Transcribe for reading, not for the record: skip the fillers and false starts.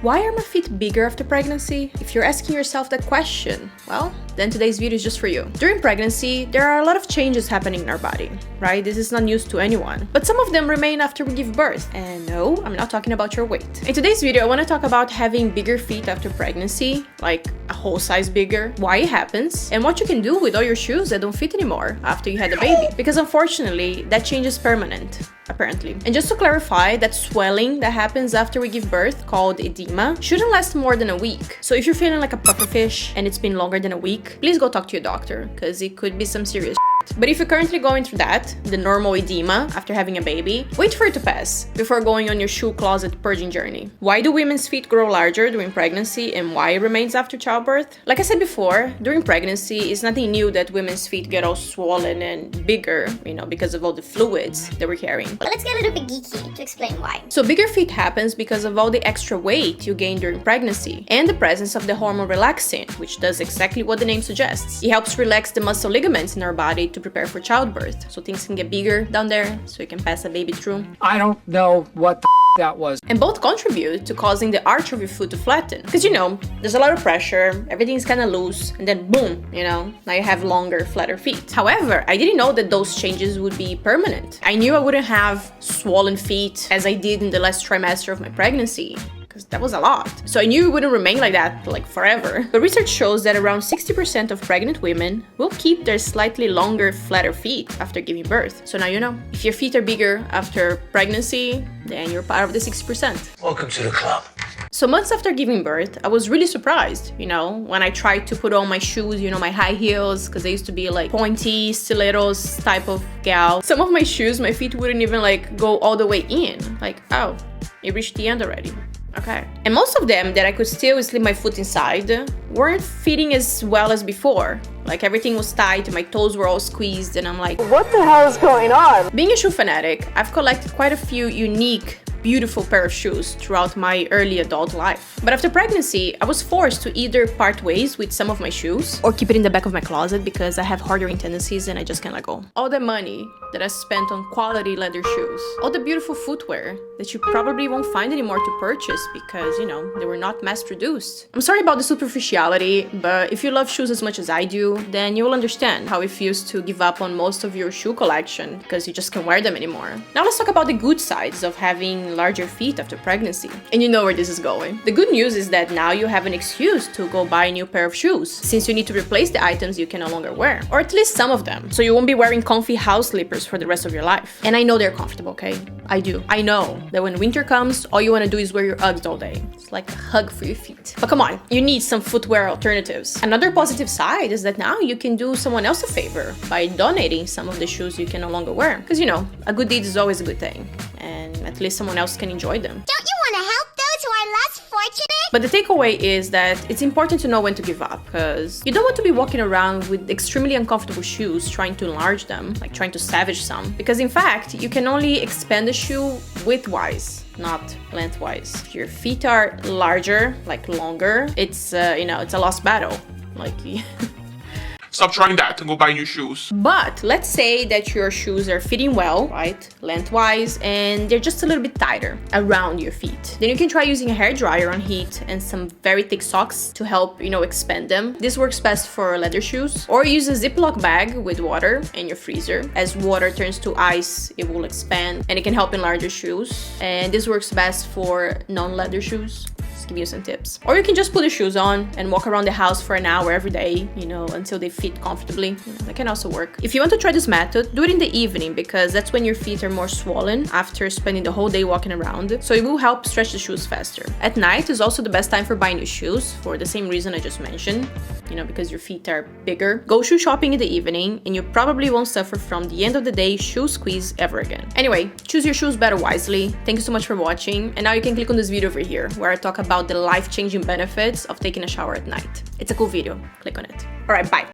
Why are my feet bigger after pregnancy? If you're asking yourself that question, well, then today's video is just for you. During pregnancy, there are a lot of changes happening in our body, right? This is not news to anyone. But some of them remain after we give birth. And no, I'm not talking about your weight. In today's video, I want to talk about having bigger feet after pregnancy, like a whole size bigger, why it happens, and what you can do with all your shoes that don't fit anymore after you had a baby. Because unfortunately, that change is permanent, apparently. And just to clarify, that swelling that happens after we give birth, called edema, shouldn't last more than a week. So if you're feeling like a pufferfish and it's been longer than a week, please go talk to your doctor, because it could be some serious shit. But if you're currently going through that, the normal edema after having a baby, wait for it to pass before going on your shoe closet purging journey. Why do women's feet grow larger during pregnancy and why it remains after childbirth? Like I said before, during pregnancy, it's nothing new that women's feet get all swollen and bigger, because of all the fluids that we're carrying. But let's get a little bit geeky to explain why. So bigger feet happens because of all the extra weight you gain during pregnancy and the presence of the hormone relaxin, which does exactly what the name suggests. It helps relax the muscle ligaments in our body to prepare for childbirth, so things can get bigger down there, so you can pass a baby through. I don't know what the that was. And both contribute to causing the arch of your foot to flatten. Because there's a lot of pressure, everything's kind of loose, and then boom, now you have longer, flatter feet. However, I didn't know that those changes would be permanent. I knew I wouldn't have swollen feet as I did in the last trimester of my pregnancy. That was a lot. So I knew it wouldn't remain like that, forever. But research shows that around 60% of pregnant women will keep their slightly longer, flatter feet after giving birth. So now you know. If your feet are bigger after pregnancy, then you're part of the 60%. Welcome to the club. So months after giving birth, I was really surprised, when I tried to put on my shoes, my high heels, because I used to be like pointy, stilettos type of gal. Some of my shoes, my feet wouldn't even go all the way in. Oh, it reached the end already. Okay. And most of them that I could still slip my foot inside weren't fitting as well as before. Everything was tight, my toes were all squeezed, and I'm like, what the hell is going on? Being a shoe fanatic, I've collected quite a few unique, beautiful pair of shoes throughout my early adult life. But after pregnancy, I was forced to either part ways with some of my shoes or keep it in the back of my closet because I have hoarding tendencies and I just can't let go. All the money that I spent on quality leather shoes, all the beautiful footwear that you probably won't find anymore to purchase because, they were not mass-produced. I'm sorry about the superficiality, but if you love shoes as much as I do, then you will understand how it feels to give up on most of your shoe collection because you just can't wear them anymore. Now let's talk about the good sides of having larger feet after pregnancy. And you know where this is going. The good news is that now you have an excuse to go buy a new pair of shoes, since you need to replace the items you can no longer wear, or at least some of them, so you won't be wearing comfy house slippers for the rest of your life. And I know they're comfortable, okay? I do. I know that when winter comes, all you want to do is wear your Uggs all day. It's like a hug for your feet. But come on, you need some footwear alternatives. Another positive side is that now you can do someone else a favor by donating some of the shoes you can no longer wear. Because a good deed is always a good thing. And at least someone else can enjoy them. Don't you want to help those who are less fortunate? But the takeaway is that it's important to know when to give up, because you don't want to be walking around with extremely uncomfortable shoes trying to enlarge them, trying to savage some. Because in fact, you can only expand the shoe width-wise, not lengthwise. If your feet are larger, longer, it's it's a lost battle. Stop trying that and go buy new shoes. But let's say that your shoes are fitting well, right, lengthwise, and they're just a little bit tighter around your feet. Then you can try using a hairdryer on heat and some very thick socks to help, expand them. This works best for leather shoes. Or use a Ziploc bag with water in your freezer. As water turns to ice, it will expand and it can help enlarge your shoes. And this works best for non-leather shoes. Give you some tips. Or you can just put the shoes on and walk around the house for an hour every day, until they fit comfortably. That can also work. If you want to try this method, do it in the evening because that's when your feet are more swollen after spending the whole day walking around. So it will help stretch the shoes faster. At night is also the best time for buying new shoes for the same reason I just mentioned. Because your feet are bigger. Go shoe shopping in the evening and you probably won't suffer from the end of the day shoe squeeze ever again. Anyway, choose your shoes better wisely. Thank you so much for watching. And now you can click on this video over here where I talk about the life-changing benefits of taking a shower at night. It's a cool video. Click on it. All right, bye.